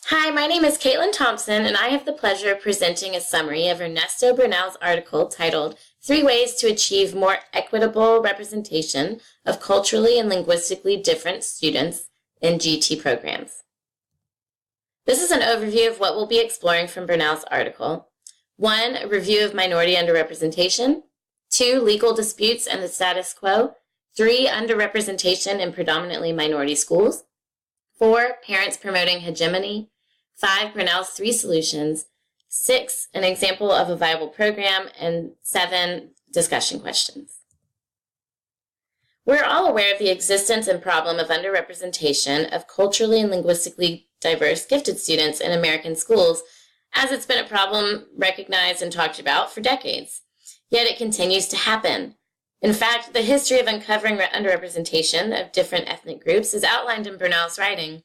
Hi, my name is Katelyn Thompson, and I have the pleasure of presenting a summary of Ernesto Bernal's article titled Three Ways to Achieve More Equitable Representation of Culturally and Linguistically Different Students in GT Programs. This is an overview of what we'll be exploring from Bernal's article. 1. A review of minority underrepresentation. 2. Legal disputes and the status quo. 3. Underrepresentation in predominantly minority schools. 4. Parents promoting hegemony. 5. Bernal's 3 solutions. 6. An example of a viable program. And 7. Discussion questions. We're all aware of the existence and problem of underrepresentation of culturally and linguistically diverse gifted students in American schools, as it's been a problem recognized and talked about for decades. Yet it continues to happen. In fact, the history of uncovering underrepresentation of different ethnic groups is outlined in Bernal's writing.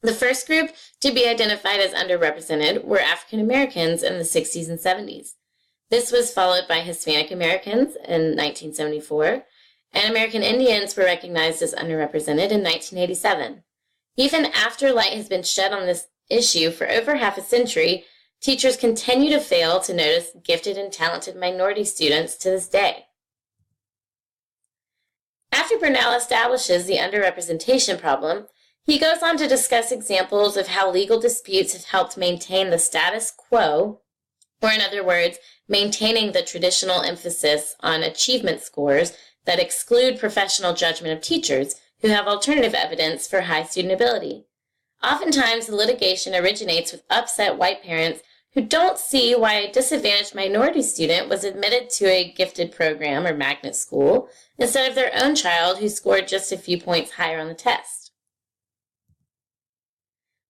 The first group to be identified as underrepresented were African Americans in the 60s and 70s. This was followed by Hispanic Americans in 1974, and American Indians were recognized as underrepresented in 1987. Even after light has been shed on this issue for over half a century, teachers continue to fail to notice gifted and talented minority students to this day. After Bernal establishes the underrepresentation problem, he goes on to discuss examples of how legal disputes have helped maintain the status quo, or in other words, maintaining the traditional emphasis on achievement scores that exclude professional judgment of teachers who have alternative evidence for high student ability. Oftentimes, the litigation originates with upset white parents who don't see why a disadvantaged minority student was admitted to a gifted program or magnet school instead of their own child who scored just a few points higher on the test.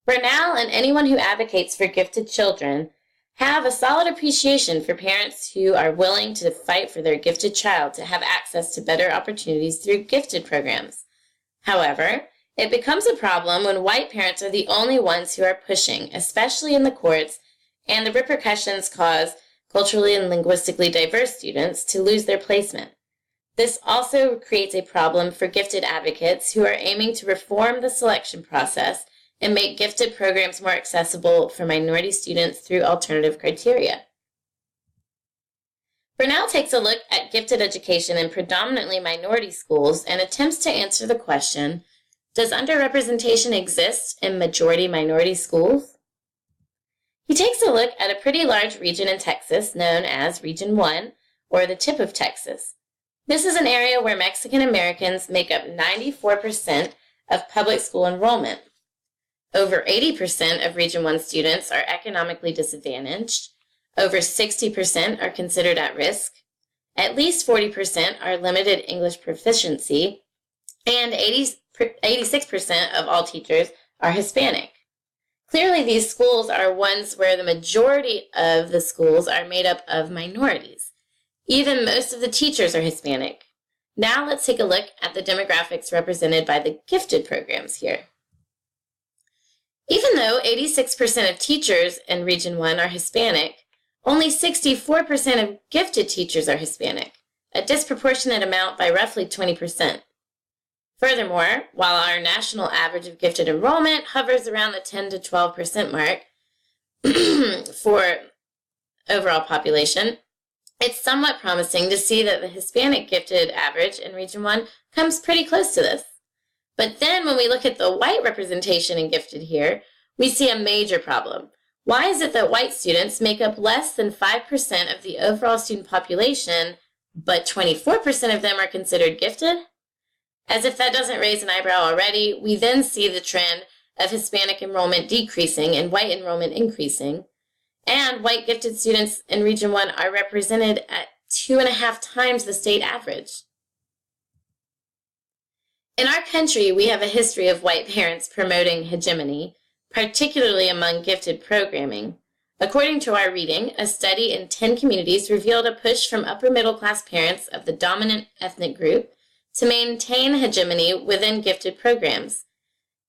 Bernal and anyone who advocates for gifted children have a solid appreciation for parents who are willing to fight for their gifted child to have access to better opportunities through gifted programs. However, it becomes a problem when white parents are the only ones who are pushing, especially in the courts, and the repercussions cause culturally and linguistically diverse students to lose their placement. This also creates a problem for gifted advocates who are aiming to reform the selection process and make gifted programs more accessible for minority students through alternative criteria. Bernal takes a look at gifted education in predominantly minority schools and attempts to answer the question, does underrepresentation exist in majority minority schools? He takes a look at a pretty large region in Texas known as Region 1, or the tip of Texas. This is an area where Mexican Americans make up 94% of public school enrollment. Over 80% of Region 1 students are economically disadvantaged. Over 60% are considered at risk. At least 40% are limited English proficiency. And 86% of all teachers are Hispanic. Clearly, these schools are ones where the majority of the schools are made up of minorities. Even most of the teachers are Hispanic. Now let's take a look at the demographics represented by the gifted programs here. Even though 86% of teachers in Region 1 are Hispanic, only 64% of gifted teachers are Hispanic, a disproportionate amount by roughly 20%. Furthermore, while our national average of gifted enrollment hovers around the 10 to 12% mark for overall population, it's somewhat promising to see that the Hispanic gifted average in Region 1 comes pretty close to this. But then when we look at the white representation in gifted here, we see a major problem. Why is it that white students make up less than 5% of the overall student population, but 24% of them are considered gifted? As if that doesn't raise an eyebrow already, we then see the trend of Hispanic enrollment decreasing and white enrollment increasing. And white gifted students in Region 1 are represented at 2.5 times the state average. In our country, we have a history of white parents promoting hegemony, particularly among gifted programming. According to our reading, a study in 10 communities revealed a push from upper middle class parents of the dominant ethnic group to maintain hegemony within gifted programs.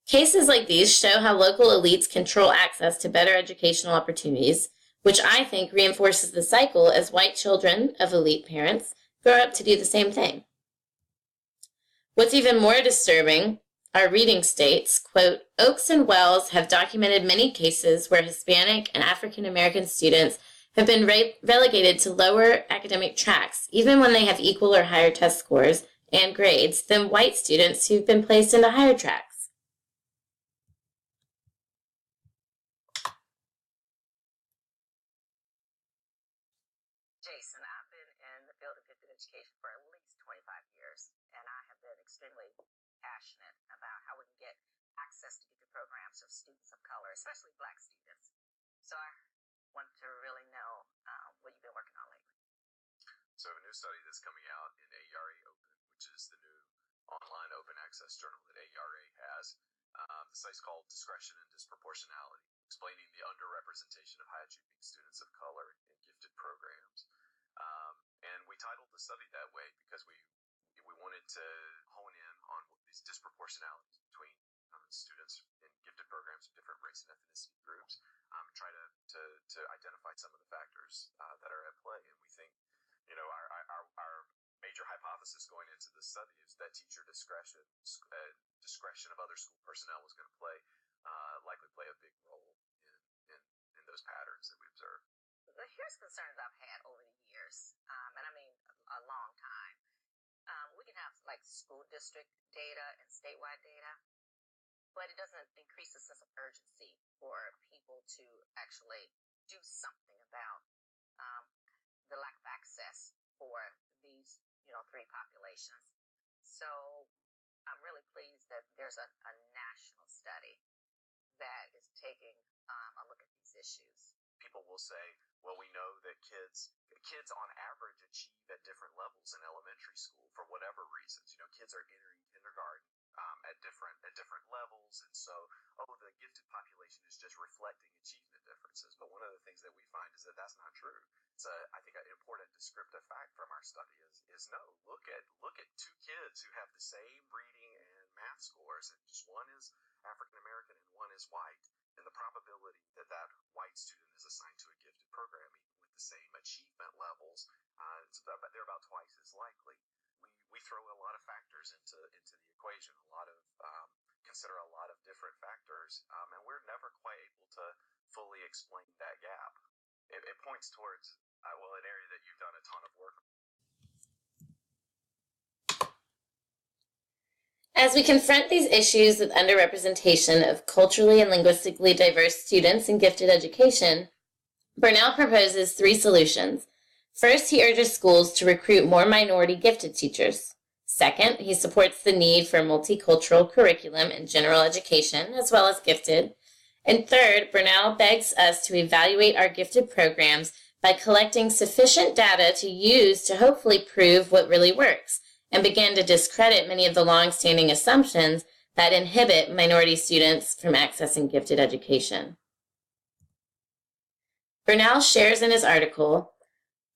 Cases like these show how local elites control access to better educational opportunities, which I think reinforces the cycle as white children of elite parents grow up to do the same thing. What's even more disturbing Our reading states, quote, Oakes and Wells have documented many cases where Hispanic and African American students have been relegated to lower academic tracks, even when they have equal or higher test scores and grades than white students who've been placed into higher tracks. Jason, I've been in the field of gifted education for at least 25 years, and I have been extremely passionate about how we can get access to gifted programs of students of color, especially Black students. So I wanted to really know what you've been working on lately. So I have a new study that's coming out in AERA Open, which is the new online open access journal that AERA has. The study's called Discretion and Disproportionality, explaining the underrepresentation of high-achieving students of color in gifted programs. And we titled the study that way because we wanted to hone in on these disproportionalities between students in gifted programs of different race and ethnicity groups, try to identify some of the factors that are at play. And we think, our major hypothesis going into this study is that teacher discretion of other school personnel was going to likely play a big role in those patterns that we observe. Here's concerns I've had over the years, and I mean a long time. We can have like school district data and statewide data, but it doesn't increase the sense of urgency for people to actually do something about the lack of access for these, three populations. So I'm really pleased that there's a national study that is taking a look at these issues. People will say, well, we know that kids on average achieve at different levels in elementary school for whatever reasons. Kids are entering kindergarten at different levels, and so the gifted population is just reflecting achievement differences. But one of the things that we find is that that's not true. So I think an important descriptive fact from our study is no, look at two kids who have the same reading and math scores, and just one is African American and one is white, and the probability that that white student is assigned to a gifted program, even with the same achievement levels, they're about twice as likely. We throw a lot of factors into the equation, consider a lot of different factors, and we're never quite able to fully explain that gap. It points towards an area that you've done a ton of work on. As we confront these issues with underrepresentation of culturally and linguistically diverse students in gifted education, Bernal proposes 3 solutions. First, he urges schools to recruit more minority gifted teachers. Second, he supports the need for multicultural curriculum in general education, as well as gifted. And third, Bernal begs us to evaluate our gifted programs by collecting sufficient data to use to hopefully prove what really works, and begin to discredit many of the long-standing assumptions that inhibit minority students from accessing gifted education. Bernal shares in his article,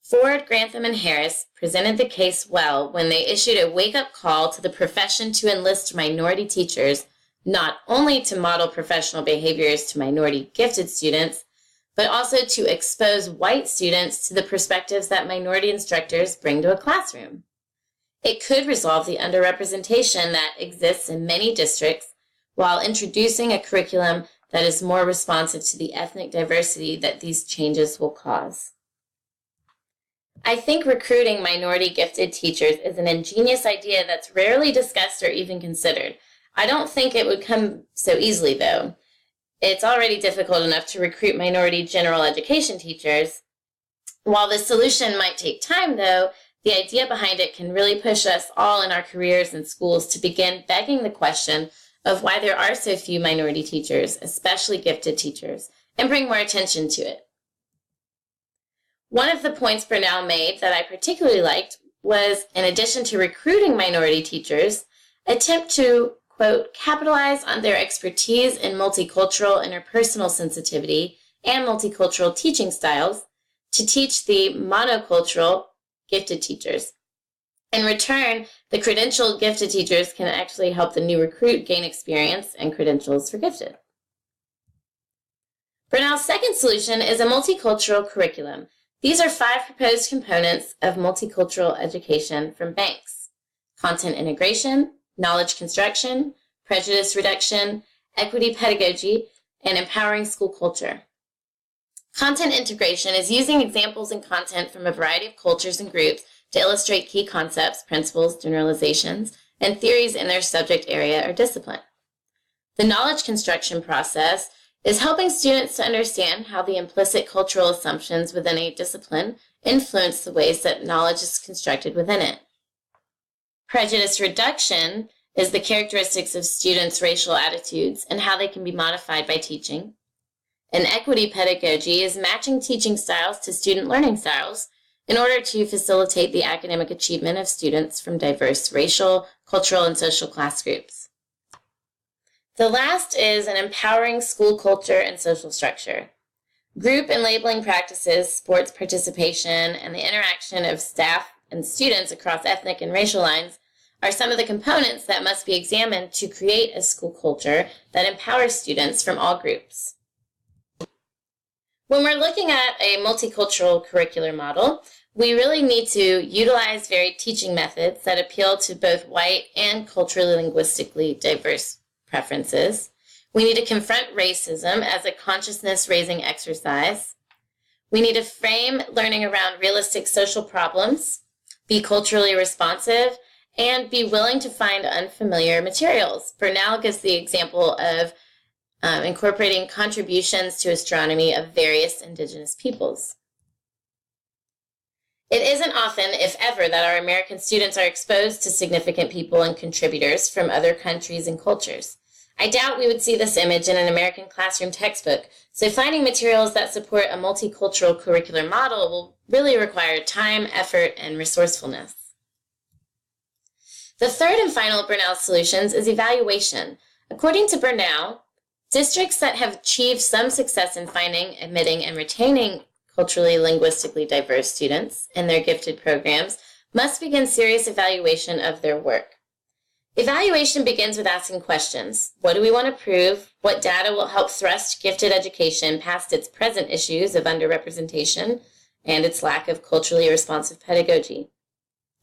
Ford, Grantham, and Harris presented the case well when they issued a wake-up call to the profession to enlist minority teachers, not only to model professional behaviors to minority gifted students, but also to expose white students to the perspectives that minority instructors bring to a classroom. It could resolve the underrepresentation that exists in many districts while introducing a curriculum that is more responsive to the ethnic diversity that these changes will cause. I think recruiting minority gifted teachers is an ingenious idea that's rarely discussed or even considered. I don't think it would come so easily, though. It's already difficult enough to recruit minority general education teachers. While the solution might take time, though, the idea behind it can really push us all in our careers and schools to begin begging the question of why there are so few minority teachers, especially gifted teachers, and bring more attention to it. One of the points Bernal made that I particularly liked was, in addition to recruiting minority teachers, attempt to, quote, capitalize on their expertise in multicultural interpersonal sensitivity and multicultural teaching styles to teach the monocultural gifted teachers. In return, the credentialed gifted teachers can actually help the new recruit gain experience and credentials for gifted. Bernal's second solution is a multicultural curriculum. These are 5 proposed components of multicultural education from Banks: content integration, knowledge construction, prejudice reduction, equity pedagogy, and empowering school culture. Content integration is using examples and content from a variety of cultures and groups to illustrate key concepts, principles, generalizations, and theories in their subject area or discipline. The knowledge construction process is helping students to understand how the implicit cultural assumptions within a discipline influence the ways that knowledge is constructed within it. Prejudice reduction is the characteristics of students' racial attitudes and how they can be modified by teaching. And equity pedagogy is matching teaching styles to student learning styles in order to facilitate the academic achievement of students from diverse racial, cultural, and social class groups. The last is an empowering school culture and social structure. Group and labeling practices, sports participation, and the interaction of staff and students across ethnic and racial lines are some of the components that must be examined to create a school culture that empowers students from all groups. When we're looking at a multicultural curricular model, we really need to utilize varied teaching methods that appeal to both white and culturally linguistically diverse preferences. We need to confront racism as a consciousness-raising exercise. We need to frame learning around realistic social problems, be culturally responsive, and be willing to find unfamiliar materials. Bernal gives the example of incorporating contributions to astronomy of various indigenous peoples. It isn't often, if ever, that our American students are exposed to significant people and contributors from other countries and cultures. I doubt we would see this image in an American classroom textbook, so finding materials that support a multicultural curricular model will really require time, effort, and resourcefulness. The third and final of Bernal's solutions is evaluation. According to Bernal, districts that have achieved some success in finding, admitting, and retaining culturally, linguistically diverse students in their gifted programs must begin serious evaluation of their work. Evaluation begins with asking questions. What do we want to prove? What data will help thrust gifted education past its present issues of underrepresentation and its lack of culturally responsive pedagogy?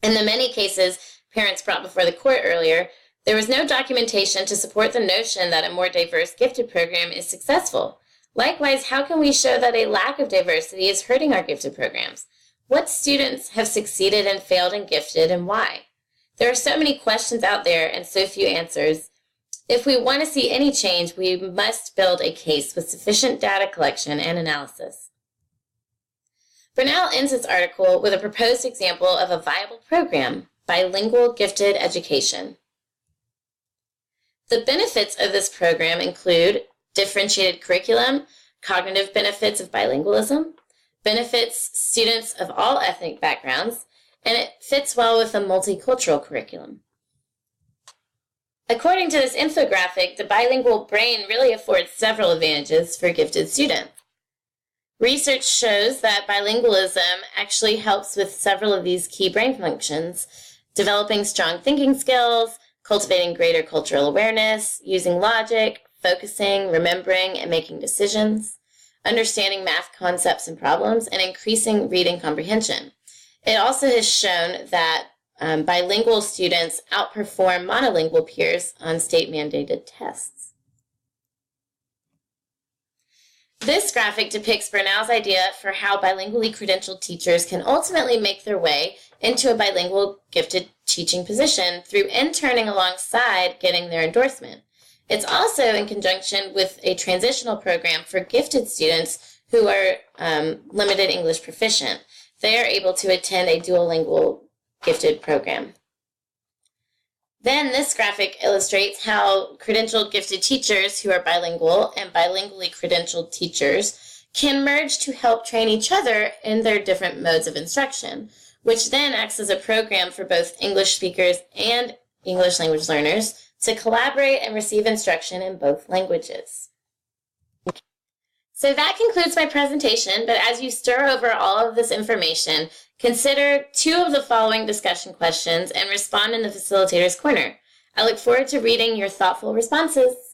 In the many cases parents brought before the court earlier, there was no documentation to support the notion that a more diverse gifted program is successful. Likewise, how can we show that a lack of diversity is hurting our gifted programs? What students have succeeded and failed in gifted, and why? There are so many questions out there and so few answers. If we want to see any change, we must build a case with sufficient data collection and analysis. Bernal ends his article with a proposed example of a viable program, bilingual gifted education. The benefits of this program include differentiated curriculum, cognitive benefits of bilingualism, benefits students of all ethnic backgrounds, and it fits well with a multicultural curriculum. According to this infographic, the bilingual brain really affords several advantages for gifted students. Research shows that bilingualism actually helps with several of these key brain functions, developing strong thinking skills, cultivating greater cultural awareness, using logic, focusing, remembering, and making decisions, understanding math concepts and problems, and increasing reading comprehension. It also has shown that bilingual students outperform monolingual peers on state-mandated tests. This graphic depicts Bernal's idea for how bilingually credentialed teachers can ultimately make their way into a bilingual gifted teaching position through interning alongside getting their endorsement. It's also in conjunction with a transitional program for gifted students who are limited English proficient. They are able to attend a duolingual gifted program. Then this graphic illustrates how credentialed gifted teachers who are bilingual and bilingually credentialed teachers can merge to help train each other in their different modes of instruction, which then acts as a program for both English speakers and English language learners to collaborate and receive instruction in both languages. So that concludes my presentation, but as you stir over all of this information, consider 2 of the following discussion questions and respond in the facilitator's corner. I look forward to reading your thoughtful responses.